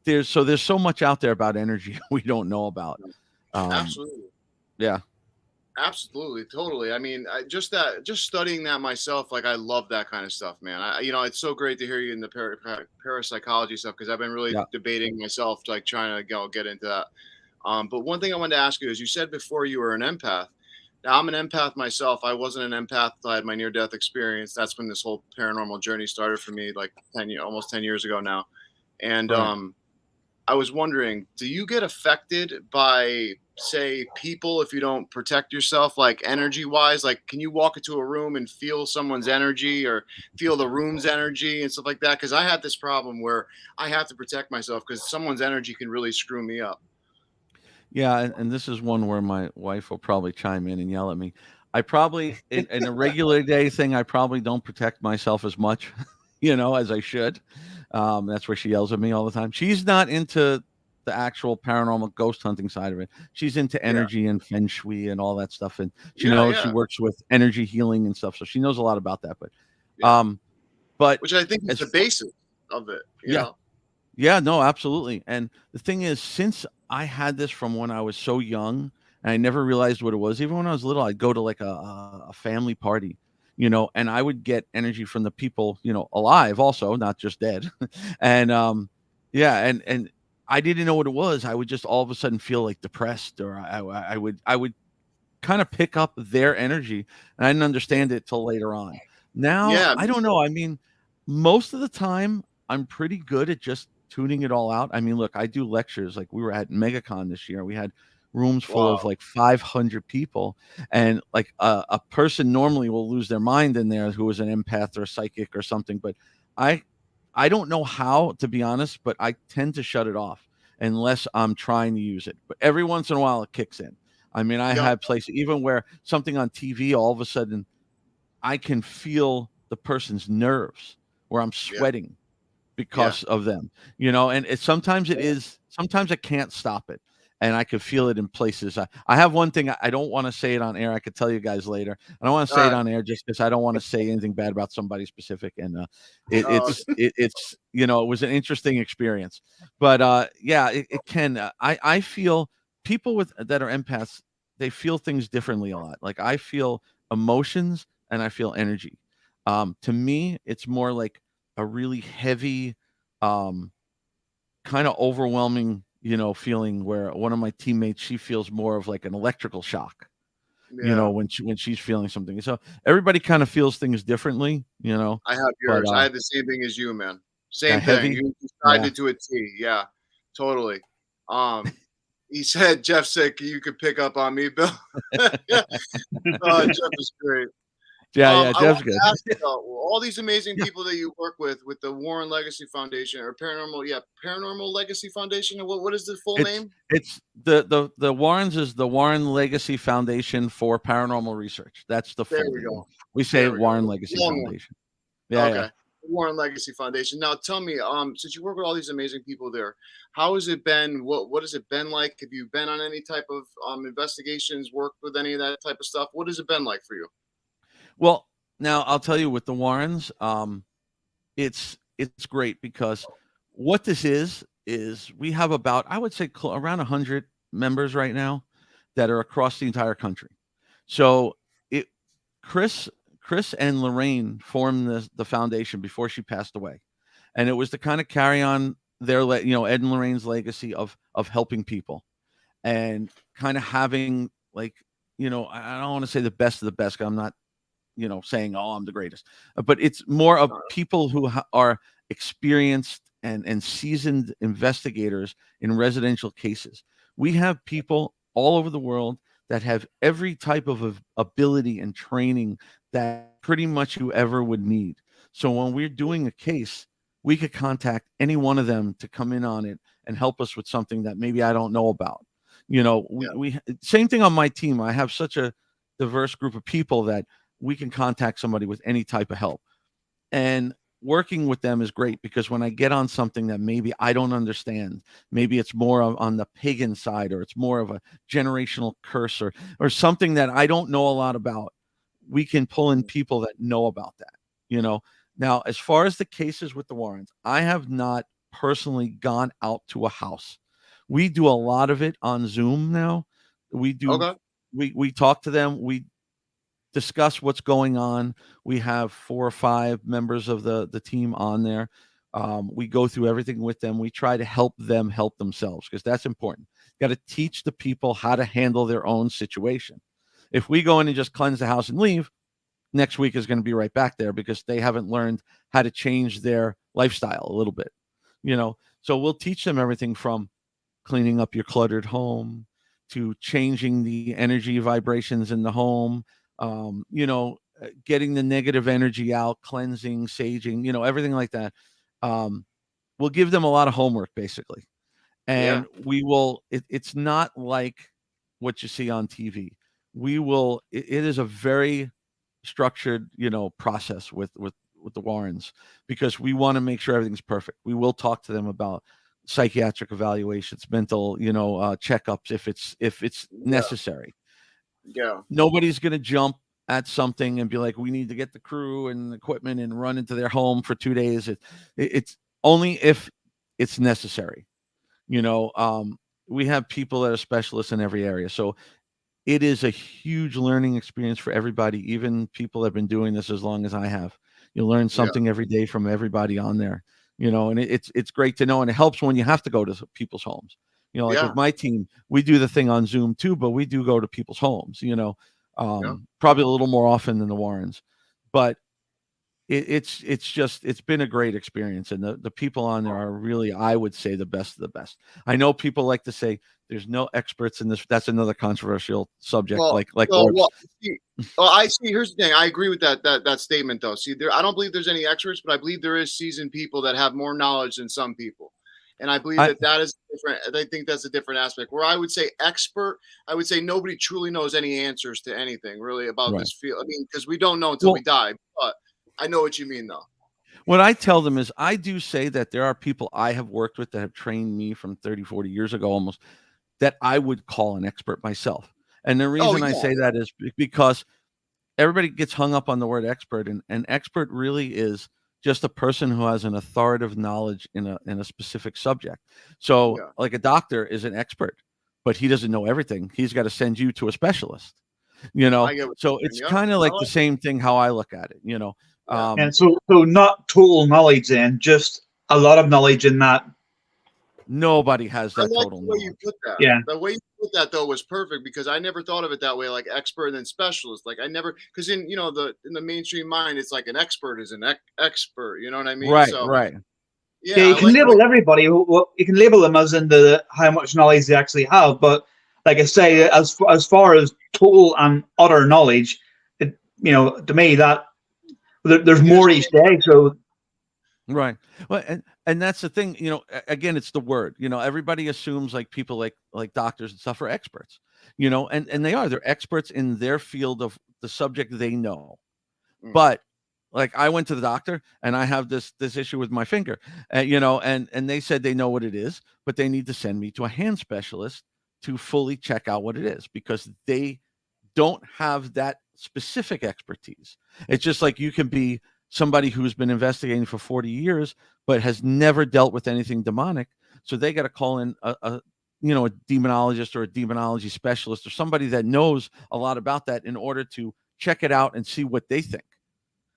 there's so much out there about energy we don't know about. Absolutely. Yeah. Absolutely, totally. I mean, just studying that myself, like I love that kind of stuff, man. It's so great to hear you in the parapsychology stuff because I've been really Yeah. debating myself, like trying to get into that. But one thing I wanted to ask you is, you said before you were an empath. Now I'm an empath myself. I wasn't an empath until I had my near-death experience. That's when this whole paranormal journey started for me, like almost 10 years ago now. And Right. I was wondering, do you get affected by, say, people if you don't protect yourself, like energy wise? Like, can you walk into a room and feel someone's energy or feel the room's energy and stuff like that? Because I had this problem where I have to protect myself because someone's energy can really screw me up. Yeah, and this is one where my wife will probably chime in and yell at me. I probably in a regular day thing, I probably don't protect myself as much, as I should. That's where she yells at me all the time. She's not into the actual paranormal ghost hunting side of it. She's into Yeah. energy and feng shui and all that stuff, and she Yeah. knows she Yeah. works with energy healing and stuff, so she knows a lot about that. But, Yeah. but Which I think is as the far, basis of it, yeah, yeah, no, absolutely. And the thing is, since I had this from when I was so young, and I never realized what it was. Even when I was little, I'd go to like a family party, and I would get energy from the people, alive, also not just dead. And yeah, and I didn't know what it was. I would just all of a sudden feel like depressed, or I would kind of pick up their energy, and I didn't understand it till later on. Now, Yeah. I don't know. I mean, most of the time, I'm pretty good at just tuning it all out. I mean, look, I do lectures. Like we were at MegaCon this year. We had rooms full of Wow. like 500 people, and like a person normally will lose their mind in there who was an empath or a psychic or something. But I I don't know how, to be honest, but I tend to shut it off unless I'm trying to use it. But every once in a while, it kicks in. I mean, I Yep. had places even where something on TV, all of a sudden, I can feel the person's nerves where I'm Yeah. sweating Yeah. because of them, and sometimes it is, sometimes I can't stop it. And I could feel it in places. I have one thing, I don't want to say it on air. I could tell you guys later. I don't want to All say it right. on air just because I don't want to say anything bad about somebody specific. And it, Oh, it's it, it's it was an interesting experience. But yeah, it can. I feel people with that are empaths, they feel things differently a lot. Like I feel emotions and I feel energy. To me, it's more like a really heavy, um, kind of overwhelming, feeling where one of my teammates, she feels more of like an electrical shock, yeah. when she's feeling something. So everybody kind of feels things differently. I have But yours. I had the same thing as you, man. yeah, Same thing. heavy. You described Yeah. it to a T. Yeah, totally. Um, he said, "Jeff said you could pick up on me, Bill." Jeff is great. Yeah, yeah, I want Jeff's good. to ask you though, all these amazing Yeah. people that you work with the Warren Legacy Foundation or Paranormal Legacy Foundation. What is the full It's name? it's the Warrens is the Warren Legacy Foundation for Paranormal Research. That's the There full we name. go. We say There we go. Warren Legacy Long one. Foundation. Yeah, yeah. Okay. Warren Legacy Foundation. Now tell me, since you work with all these amazing people there, how has it been? What has it been like? Have you been on any type of investigations, worked with any of that type of stuff? What has it been like for you? Well, now I'll tell you with the Warrens, it's great because what this is we have about, I would say, around 100 members right now that are across the entire country. So it Chris Chris and Lorraine formed the foundation before she passed away, and it was to kind of carry on their Ed and Lorraine's legacy of helping people and kind of having, like, I don't want to say the best of the best. 'Cause I'm not, saying, "Oh, I'm the greatest," but it's more of people who are experienced and seasoned investigators in residential cases. We have people all over the world that have every type of ability and training that pretty much you ever would need. So when we're doing a case, we could contact any one of them to come in on it and help us with something that maybe I don't know about. Yeah. We same thing on my team. I have such a diverse group of people that we can contact somebody with any type of help. And working with them is great because when I get on something that maybe I don't understand, maybe it's more on the pagan side, or it's more of a generational curse, or something that I don't know a lot about, we can pull in people that know about that, you know. Now, as far as the cases with the Warrens, I have not personally gone out to a house. We do a lot of it on Zoom now. We do. Okay. We talk to them. We discuss what's going on. We have 4 or 5 members of the team on there. We go through everything with them. We try to help them help themselves, because that's important. Got to teach the people how to handle their own situation. If we go in and just cleanse the house and leave, next week is going to be right back there because they haven't learned how to change their lifestyle a little bit, you know. So we'll teach them everything from cleaning up your cluttered home to changing the energy vibrations in the home, you know, getting the negative energy out, cleansing, saging, you know, everything like that. We'll give them a lot of homework, basically. And we will, it's not like what you see on TV. We will, it is a very structured, you know, process with the Warrens, because we want to make sure everything's perfect. We will talk to them about psychiatric evaluations, mental, you know, checkups if it's necessary. Yeah. Nobody's going to jump at something and be like, we need to get the crew and equipment and run into their home for 2 days. It's only if it's necessary. You know, we have people that are specialists in every area. So it is a huge learning experience for everybody, even people that have been doing this as long as I have. You learn something every day from everybody on there, you know, and it's great to know. And it helps when you have to go to people's homes. You know, like with my team, we do the thing on Zoom too, but we do go to people's homes, you know, probably a little more often than the Warrens, but it's been a great experience. And the people on there are really, I would say, the best of the best. I know people like to say there's no experts in this. That's another controversial subject. I see. Here's the thing. I agree with that statement, though. See, I don't believe there's any experts, but I believe there is seasoned people that have more knowledge than some people. And I believe that is different. I think that's a different aspect. Where I would say expert, I would say nobody truly knows any answers to anything really about this field. I mean, because we don't know until we die. But I know what you mean, though. What I tell them is, I do say that there are people I have worked with that have trained me from 30, 40 years ago almost, that I would call an expert myself. And the reason I say that is because everybody gets hung up on the word expert, and an expert really is just a person who has an authoritative knowledge in a specific subject. So like a doctor is an expert, but he doesn't know everything. He's got to send you to a specialist, you know. So it's kind of like the same thing how I look at it, you know. And so not total knowledge then, just a lot of knowledge in that. Nobody has that total knowledge. You put that. Yeah. The way you put that though was perfect, because I never thought of it that way, like expert and then specialist. Like I never, because in the mainstream mind, it's like an expert is an expert. You know what I mean? Right. So, right. Yeah, you can label everybody. You can label them as in how much knowledge they actually have. But like I say, as far as total and utter knowledge, you know, to me that there's more each day. So. Right. Well, and that's the thing, you know, again, it's the word, you know, everybody assumes like people like doctors and stuff are experts, you know, and they're experts in their field of the subject they know. But like I went to the doctor and I have this issue with my finger, you know, and they said they know what it is, but they need to send me to a hand specialist to fully check out what it is, because they don't have that specific expertise. It's just like you can be somebody who's been investigating for 40 years, but has never dealt with anything demonic. So they got to call in a demonologist or a demonology specialist or somebody that knows a lot about that in order to check it out and see what they think,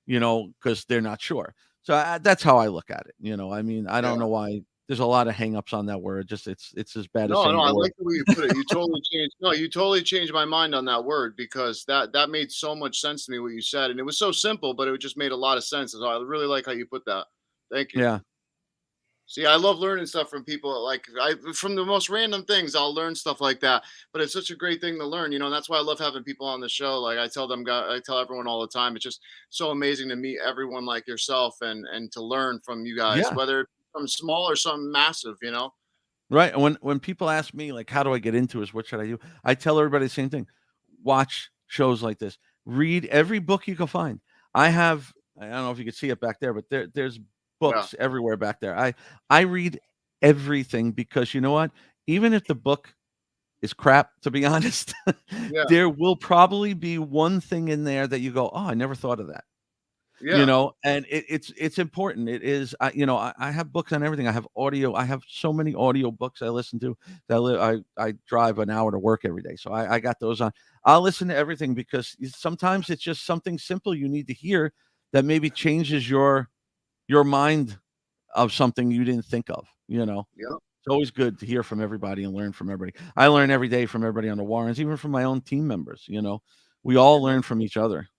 you know, because they're not sure. So that's how I look at it. You know, I mean, I don't know why there's a lot of hangups on that word. Just it's as bad as saying I like the way you put it. You totally changed my mind on that word, because that made so much sense to me what you said, and it was so simple, but it just made a lot of sense. So I really like how you put that. Thank you. Yeah. See, I love learning stuff from people. Like from the most random things, I'll learn stuff like that. But it's such a great thing to learn, you know. And that's why I love having people on the show. Like I tell everyone all the time. It's just so amazing to meet everyone like yourself and to learn from you guys, whether something small or something massive, you know. Right. And when people ask me like, how do I get into this? What should I do? I tell everybody the same thing. Watch shows like this. Read every book you can find. I have I don't know if you can see it back there, but there's books everywhere back there. I read everything because you know what? Even if the book is crap, to be honest, there will probably be one thing in there that you go, oh, I never thought of that. You know, and it's important. It is, I have books on everything. I have audio. I have so many audio books I listen to that I drive an hour to work every day. So I got those on. I'll listen to everything because sometimes it's just something simple you need to hear that maybe changes your mind of something you didn't think of, you know. It's always good to hear from everybody and learn from everybody. I learn every day from everybody on the Warrens, even from my own team members, you know. We all learn from each other.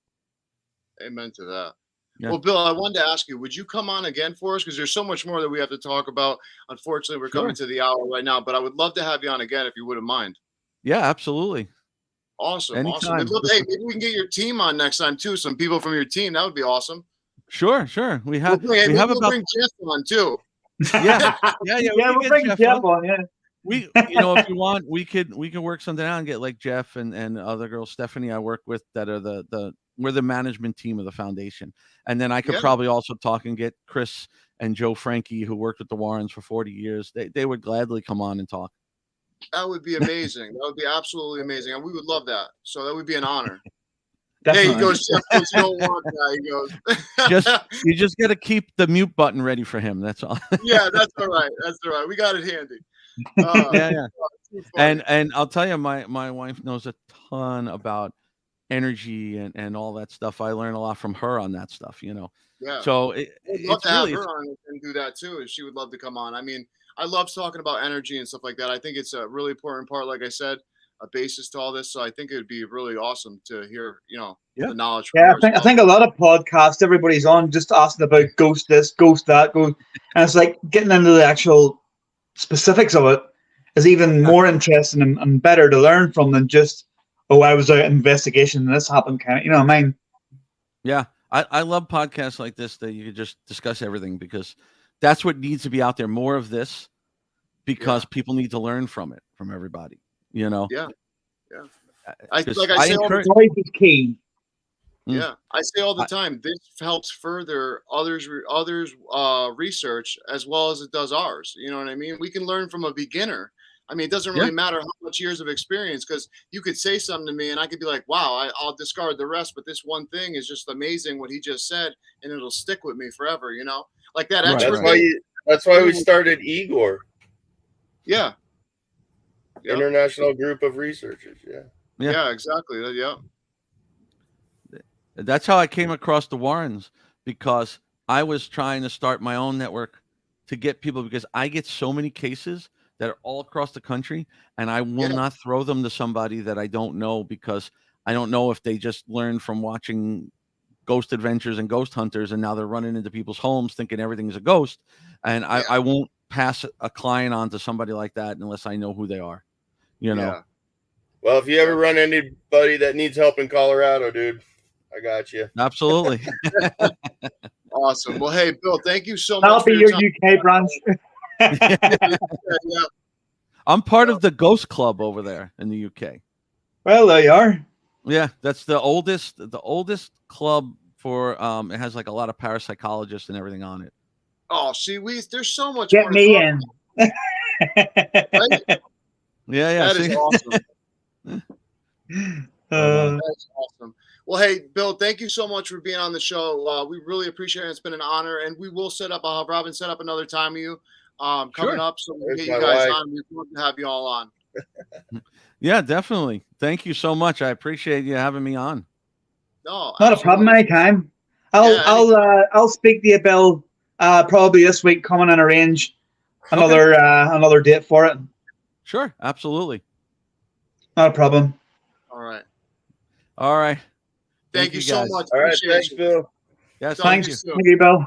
Amen to that. Yeah. Well, Bill, I wanted to ask you, would you come on again for us? Because there's so much more that we have to talk about. Unfortunately, we're coming to the hour right now, but I would love to have you on again if you wouldn't mind. Yeah, absolutely. Awesome. Anytime. Awesome. Look, hey, maybe we can get your team on next time too. Some people from your team. That would be awesome. Sure. We have we'll bring Jeff on too. Yeah. We'll bring Jeff on. Yeah. We, if you want, we can work something out and get like Jeff and other girl Stephanie I work with that are we're the management team of the foundation. And then I could probably also talk and get Chris and Joe Frankie, who worked with the Warrens for 40 years. They would gladly come on and talk. That would be amazing. That would be absolutely amazing. And we would love that. So that would be an honor. Definitely. Hey, he goes, Jeff goes, you don't want that. He goes, you just got to keep the mute button ready for him. That's all. Yeah, that's all right. That's all right. We got it handy. Yeah. And I'll tell you, my wife knows a ton about energy and all that stuff. I learn a lot from her on that stuff, you know. Yeah. So I'd love to have her on and do that too. She would love to come on. I mean, I love talking about energy and stuff like that. I think it's a really important part, like I said, a basis to all this. So I think it would be really awesome to hear, the knowledge. Yeah, I think a lot of podcasts, everybody's on just asking about ghost this, ghost that, and it's like getting into the actual specifics of it is even more interesting and better to learn from than just, I was out investigation and this happened, kind of, you know what I mean? Yeah, I love podcasts like this that you could just discuss everything because that's what needs to be out there. More of this because people need to learn from it, from everybody, you know? Yeah. I say is key. Yeah, I say all the time, this helps further others' research as well as it does ours. You know what I mean? We can learn from a beginner. I mean, it doesn't really matter how much years of experience, because you could say something to me and I could be like, wow, I'll discard the rest. But this one thing is just amazing what he just said, and it'll stick with me forever, you know? Like that expert. That's why we started Igor. Yeah. International Group of Researchers. Yeah, exactly. Yeah. That's how I came across the Warrens, because I was trying to start my own network to get people, because I get so many cases that are all across the country, and I will not throw them to somebody that I don't know, because I don't know if they just learned from watching Ghost Adventures and Ghost Hunters, and now they're running into people's homes thinking everything's a ghost. And I won't pass a client on to somebody like that unless I know who they are, you know? Yeah. Well, if you ever run anybody that needs help in Colorado, dude, I got you. Absolutely. Awesome. Well, hey, Bill, thank you so much. That'll be your UK branch. I'm part of the Ghost Club over there in the UK. Well, there you are. Yeah, that's the oldest club for it has like a lot of parapsychologists and everything on it. Oh, see, there's so much Get more me in. Right? Yeah. That is awesome. That's awesome. Well, hey, Bill, thank you so much for being on the show. We really appreciate it. It's been an honor, and we will I'll have Robin set up another time with you coming up, so we'll get you guys on. We'd love to have you all on. Yeah, definitely. Thank you so much. I appreciate you having me on. No, not a problem. Anytime. I'll speak to you, Bill. Probably this week, coming and arrange another date for it. Sure, absolutely. Not a problem. All right. Thank you so much. All right, thanks, Bill. Yes, thank you, Bill.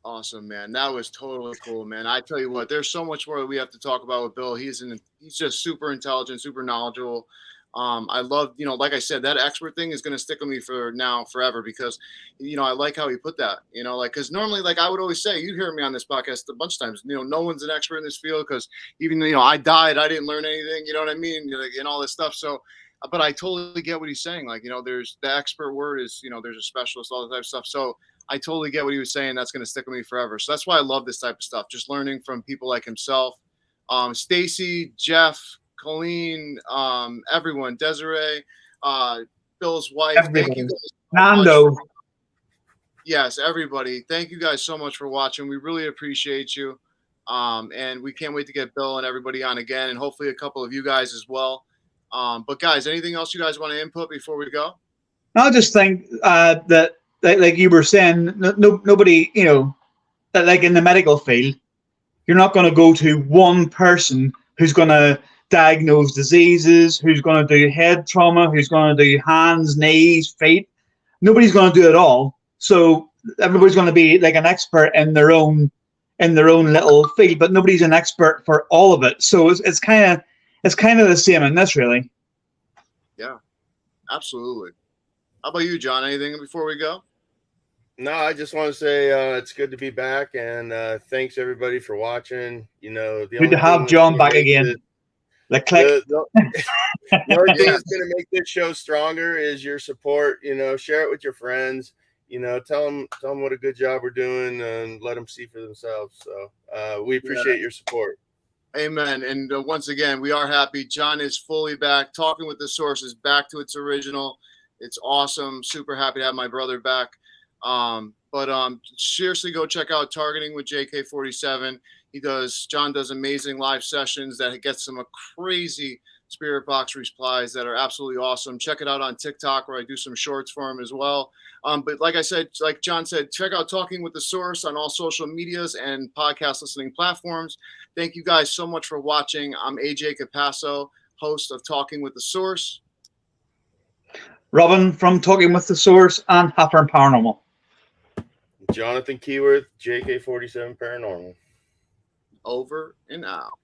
Awesome, man. That was totally cool, man. I tell you what, there's so much more that we have to talk about with Bill. He's just super intelligent, super knowledgeable. I love, like I said, that expert thing is going to stick with me forever, because, I like how he put that, because normally, like I would always say, you hear me on this podcast a bunch of times, no one's an expert in this field, because even, I died, I didn't learn anything, you know what I mean? And all this stuff. So but I totally get what he's saying. Like, there's the expert word is, there's a specialist, all that type of stuff. So I totally get what he was saying. That's going to stick with me forever. So that's why I love this type of stuff. Just learning from people like himself, Stacy, Jeff, Colleen, everyone, Desiree, Bill's wife. Thank you guys so Nando. Yes, everybody. Thank you guys so much for watching. We really appreciate you. And we can't wait to get Bill and everybody on again, and hopefully a couple of you guys as well. But guys, anything else you guys want to input before we go? I just think that, like you were saying, nobody, that like in the medical field, you're not going to go to one person who's going to diagnose diseases, who's going to do head trauma, who's going to do hands, knees, feet. Nobody's going to do it all. So everybody's going to be like an expert in their own little field, but nobody's an expert for all of it. So it's kind of the same in this, really. Yeah, absolutely. How about you, John? Anything before we go? No, I just want to say it's good to be back, and thanks everybody for watching. Good to have John back again. The click. The only thing that's going to make this show stronger is your support. Share it with your friends. Tell them what a good job we're doing, and let them see for themselves. So we appreciate your support. Amen. And once again, we are happy. John is fully back. Talking with the Source is back to its original. It's awesome. Super happy to have my brother back. But seriously, go check out Targeting with JK47. John does amazing live sessions that gets some crazy spirit box replies that are absolutely awesome. Check it out on TikTok, where I do some shorts for him as well. But like I said, like John said, check out Talking with the Source on all social medias and podcast listening platforms. Thank you guys so much for watching. I'm AJ Capasso, host of Talking with the Source. Robin from Talking with the Source and Hopper Paranormal. Jonathan Keyworth, JK47 Paranormal. Over and out.